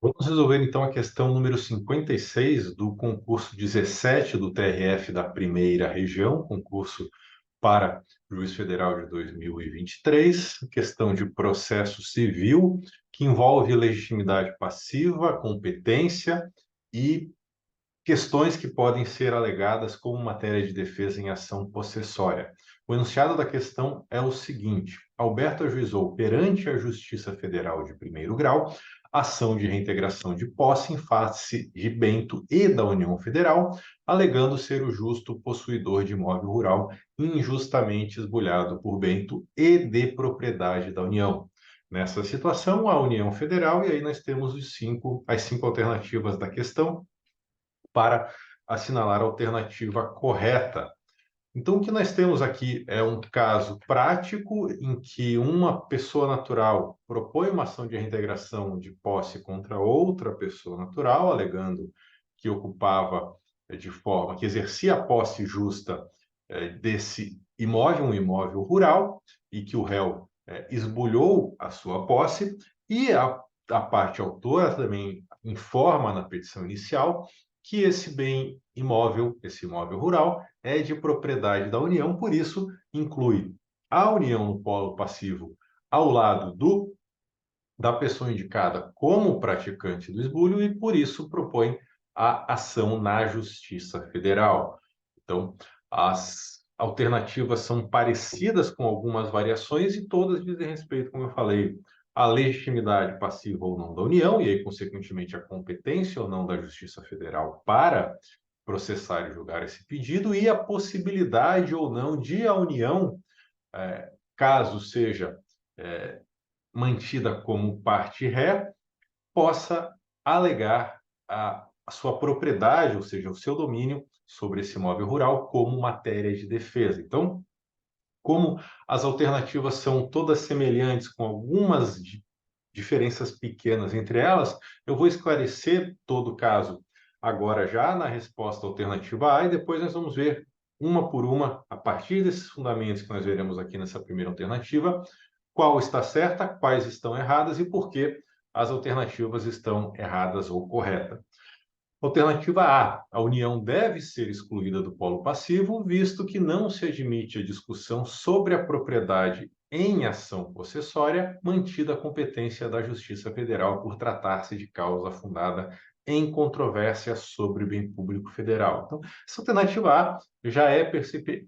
Vamos resolver então a questão número 56 do concurso 17 do TRF da Primeira Região, concurso para juiz federal de 2023, questão de processo civil, que envolve legitimidade passiva, competência e questões que podem ser alegadas como matéria de defesa em ação possessória. O enunciado da questão é o seguinte: Alberto ajuizou perante a Justiça Federal de primeiro grau ação de reintegração de posse em face de Bento e da União Federal, alegando ser o justo possuidor de imóvel rural injustamente esbulhado por Bento e de propriedade da União. Nessa situação, a União Federal, e aí nós temos as cinco alternativas da questão, para assinalar a alternativa correta. Então, o que nós temos aqui é um caso prático em que uma pessoa natural propõe uma ação de reintegração de posse contra outra pessoa natural, alegando que ocupava de forma que exercia a posse justa desse imóvel, um imóvel rural, e que o réu esbulhou a sua posse, e a parte autora também informa na petição inicial que esse bem imóvel, esse imóvel rural, é de propriedade da União, por isso inclui a União no polo passivo ao lado da pessoa indicada como praticante do esbulho e por isso propõe a ação na Justiça Federal. Então, as alternativas são parecidas com algumas variações e todas dizem respeito, como eu falei, à legitimidade passiva ou não da União e aí, consequentemente, a competência ou não da Justiça Federal para processar e julgar esse pedido e a possibilidade ou não de a União, caso seja mantida como parte ré, possa alegar a sua propriedade, ou seja, o seu domínio sobre esse imóvel rural como matéria de defesa. Então, como as alternativas são todas semelhantes, com algumas diferenças pequenas entre elas, eu vou esclarecer todo o caso agora já na resposta alternativa A e depois nós vamos ver uma por uma, a partir desses fundamentos que nós veremos aqui nessa primeira alternativa, qual está certa, quais estão erradas e por que as alternativas estão erradas ou corretas. Alternativa A União deve ser excluída do polo passivo, visto que não se admite a discussão sobre a propriedade em ação possessória, mantida a competência da Justiça Federal por tratar-se de causa fundada em controvérsia sobre bem público federal. Então, essa alternativa A já é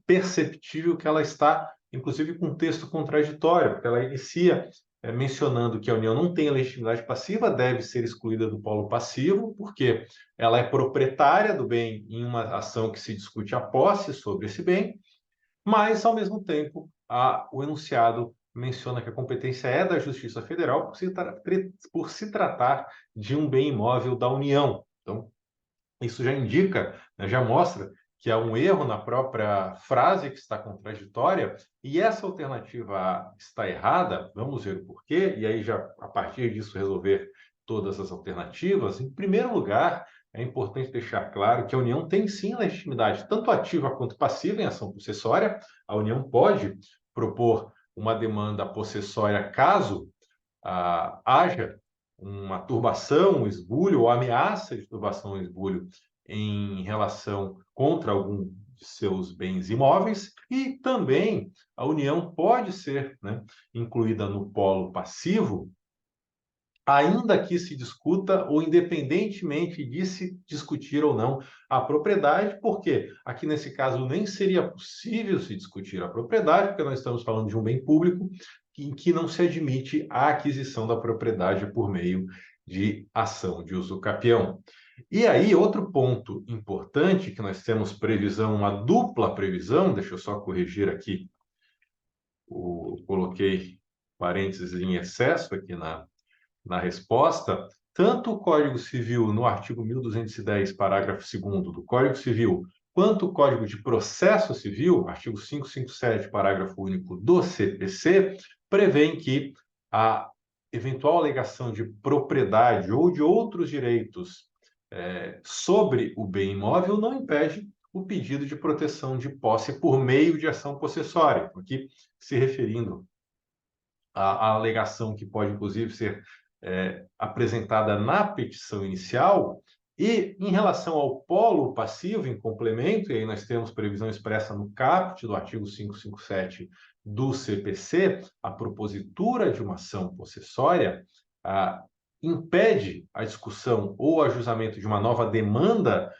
perceptível que ela está, inclusive, com um texto contraditório, porque ela inicia mencionando que a União não tem a legitimidade passiva, deve ser excluída do polo passivo, porque ela é proprietária do bem em uma ação que se discute a posse sobre esse bem, mas, ao mesmo tempo, o enunciado menciona que a competência é da Justiça Federal por se tratar de um bem imóvel da União. Então, isso já indica, né, já mostra que há um erro na própria frase que está contraditória, e essa alternativa está errada, vamos ver o porquê, e aí já a partir disso resolver todas as alternativas. Em primeiro lugar, é importante deixar claro que a União tem sim legitimidade, tanto ativa quanto passiva em ação possessória. A União pode propor uma demanda possessória caso haja uma turbação, um esbulho ou ameaça de turbação ou esbulho em relação contra algum de seus bens imóveis e também a União pode ser, né, incluída no polo passivo, ainda que se discuta ou independentemente de se discutir ou não a propriedade, porque aqui nesse caso nem seria possível se discutir a propriedade, porque nós estamos falando de um bem público em que não se admite a aquisição da propriedade por meio de ação de uso capião. E aí, outro ponto importante que nós temos previsão, uma dupla previsão, deixa eu só corrigir aqui, coloquei parênteses em excesso aqui na resposta, tanto o Código Civil, no artigo 1210, parágrafo 2º do Código Civil, quanto o Código de Processo Civil, artigo 557, parágrafo único do CPC, prevêem que a eventual alegação de propriedade ou de outros direitos sobre o bem imóvel não impede o pedido de proteção de posse por meio de ação possessória, aqui se referindo à alegação que pode, inclusive, ser apresentada na petição inicial. E, em relação ao polo passivo, em complemento, e aí nós temos previsão expressa no caput do artigo 557 do CPC, a propositura de uma ação possessória impede a discussão ou ajustamento de uma nova demanda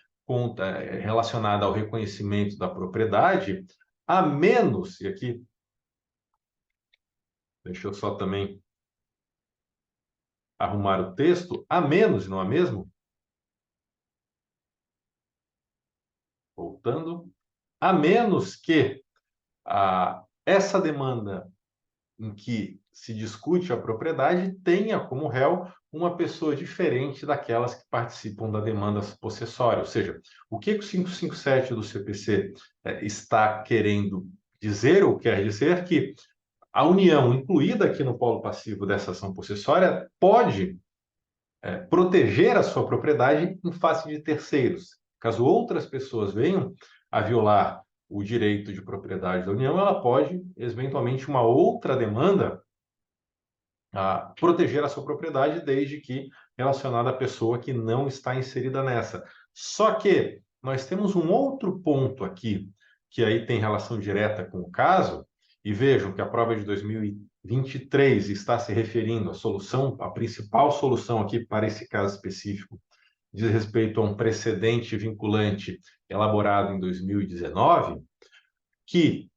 relacionada ao reconhecimento da propriedade, a menos, e aqui, deixa eu só também arrumar o texto, a menos, não é mesmo? Voltando, a menos que essa demanda em que se discute a propriedade tenha como réu uma pessoa diferente daquelas que participam da demanda possessória. Ou seja, o que o 557 do CPC está querendo dizer ou quer dizer que a União, incluída aqui no polo passivo dessa ação possessória, pode proteger a sua propriedade em face de terceiros. Caso outras pessoas venham a violar o direito de propriedade da União, ela pode, eventualmente, uma outra demanda, proteger a sua propriedade, desde que relacionada à pessoa que não está inserida nessa. Só que nós temos um outro ponto aqui, que aí tem relação direta com o caso, e vejam que a prova de 2023 está se referindo à solução, a principal solução aqui para esse caso específico, diz respeito a um precedente vinculante elaborado em 2019, que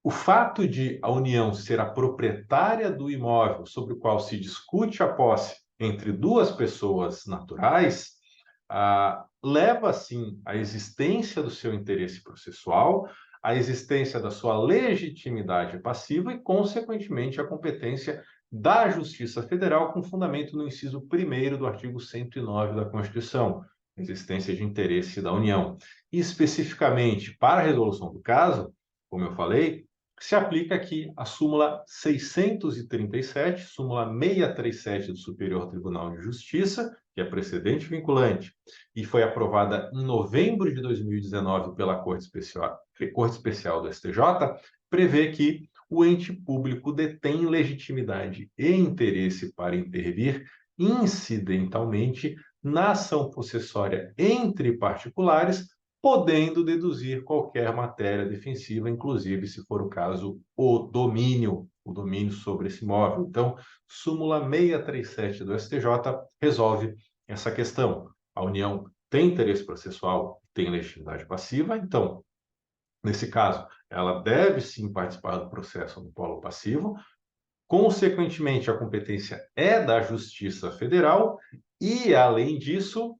o fato de a União ser a proprietária do imóvel sobre o qual se discute a posse entre duas pessoas naturais leva, sim, à existência do seu interesse processual, à existência da sua legitimidade passiva e, consequentemente, à competência da Justiça Federal, com fundamento no inciso 1º do artigo 109 da Constituição, existência de interesse da União. E, especificamente, para a resolução do caso, como eu falei, se aplica aqui a súmula 637, súmula 637 do Superior Tribunal de Justiça, que é precedente vinculante, e foi aprovada em novembro de 2019 pela Corte Especial do STJ, prevê que o ente público detém legitimidade e interesse para intervir incidentalmente na ação possessória entre particulares, podendo deduzir qualquer matéria defensiva, inclusive, se for o caso, o domínio sobre esse imóvel. Então, súmula 637 do STJ resolve essa questão. A União tem interesse processual, tem legitimidade passiva, então, nesse caso, ela deve sim participar do processo no polo passivo. Consequentemente, a competência é da Justiça Federal e, além disso,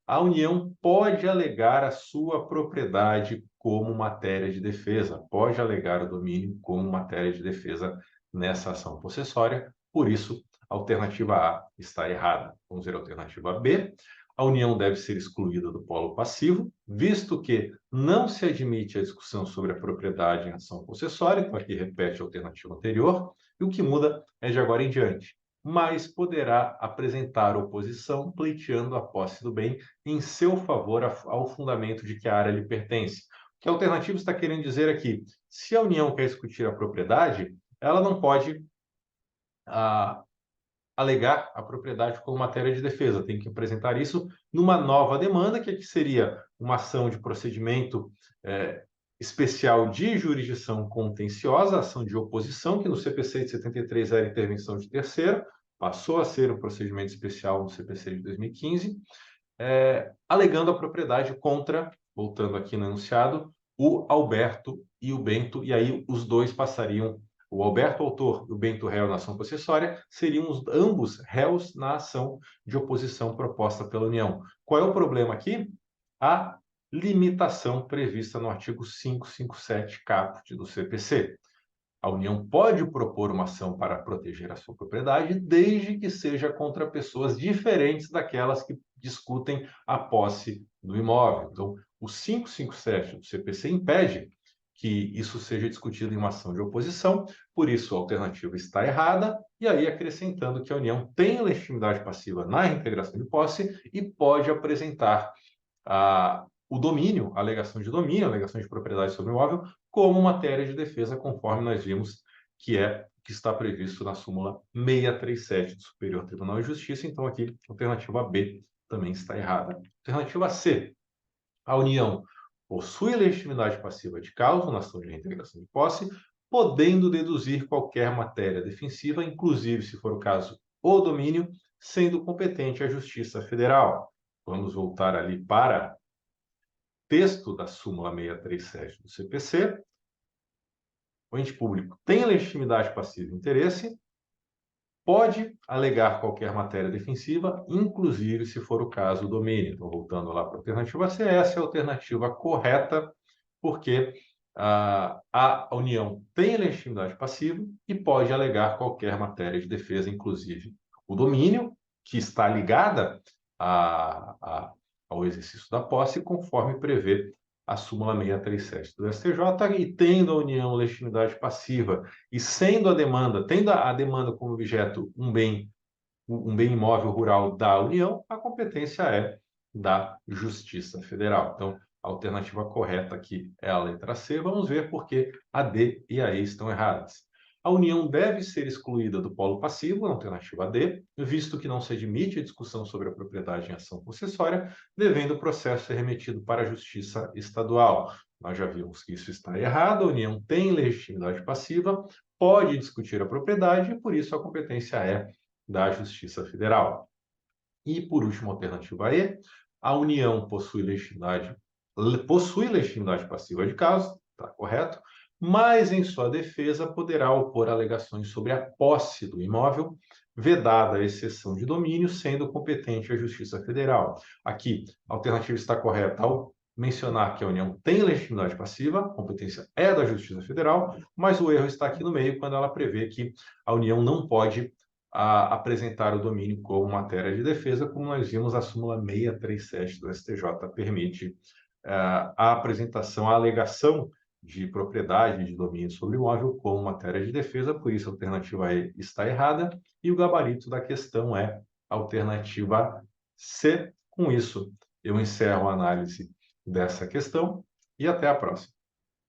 a União pode alegar a sua propriedade como matéria de defesa, pode alegar o domínio como matéria de defesa nessa ação possessória. Por isso, a alternativa A está errada. Vamos ver a alternativa B. A União deve ser excluída do polo passivo, visto que não se admite a discussão sobre a propriedade em ação possessória, então aqui repete a alternativa anterior, e o que muda é de agora em diante, mas poderá apresentar oposição pleiteando a posse do bem em seu favor ao fundamento de que a área lhe pertence. O que a alternativa está querendo dizer aqui? Se a União quer discutir a propriedade, ela não pode alegar a propriedade como matéria de defesa, tem que apresentar isso numa nova demanda, que aqui seria uma ação de procedimento especial de jurisdição contenciosa, ação de oposição, que no CPC de 73 era intervenção de terceiro, passou a ser um procedimento especial no CPC de 2015, alegando a propriedade contra, voltando aqui no enunciado, o Alberto e o Bento, e aí os dois passariam, o Alberto autor e o Bento réu na ação possessória, seriam ambos réus na ação de oposição proposta pela União. Qual é o problema aqui? A limitação prevista no artigo 557 caput do CPC. A União pode propor uma ação para proteger a sua propriedade, desde que seja contra pessoas diferentes daquelas que discutem a posse do imóvel. Então, o 557 do CPC impede que isso seja discutido em uma ação de oposição, por isso a alternativa está errada, e aí acrescentando que a União tem legitimidade passiva na reintegração de posse e pode apresentar o domínio, a alegação de domínio, a alegação de propriedade sobre o imóvel, como matéria de defesa, conforme nós vimos que é que está previsto na súmula 637 do Superior Tribunal de Justiça. Então, aqui, a alternativa B também está errada. Alternativa C. A União possui legitimidade passiva de causa na ação de reintegração de posse, podendo deduzir qualquer matéria defensiva, inclusive, se for o caso, o domínio, sendo competente a Justiça Federal. Vamos voltar ali para o texto da súmula 637 do CPC. O ente público tem legitimidade passiva de interesse, pode alegar qualquer matéria defensiva, inclusive se for o caso do domínio. Então, voltando lá para a alternativa C, essa é a alternativa correta, porque a União tem legitimidade passiva e pode alegar qualquer matéria de defesa, inclusive o domínio, que está ligada ao exercício da posse, conforme prevê a súmula 637 do STJ, e tendo a União legitimidade passiva e sendo tendo a demanda como objeto um bem imóvel rural da União, a competência é da Justiça Federal. Então, a alternativa correta aqui é a letra C. Vamos ver por que a D e a E estão erradas. A União deve ser excluída do polo passivo, na alternativa D, visto que não se admite a discussão sobre a propriedade em ação possessória, devendo o processo ser remetido para a Justiça Estadual. Nós já vimos que isso está errado, a União tem legitimidade passiva, pode discutir a propriedade e, por isso, a competência é da Justiça Federal. E, por último, a alternativa E, a União possui legitimidade passiva de causa, está correto, mas em sua defesa poderá opor alegações sobre a posse do imóvel, vedada a exceção de domínio, sendo competente a Justiça Federal. Aqui, a alternativa está correta ao mencionar que a União tem legitimidade passiva, a competência é da Justiça Federal, mas o erro está aqui no meio, quando ela prevê que a União não pode apresentar o domínio como matéria de defesa, como nós vimos, a súmula 637 do STJ permite a apresentação, a alegação de propriedade de domínio sobre o imóvel como matéria de defesa, por isso a alternativa E está errada, e o gabarito da questão é a alternativa C. Com isso, eu encerro a análise dessa questão e até a próxima.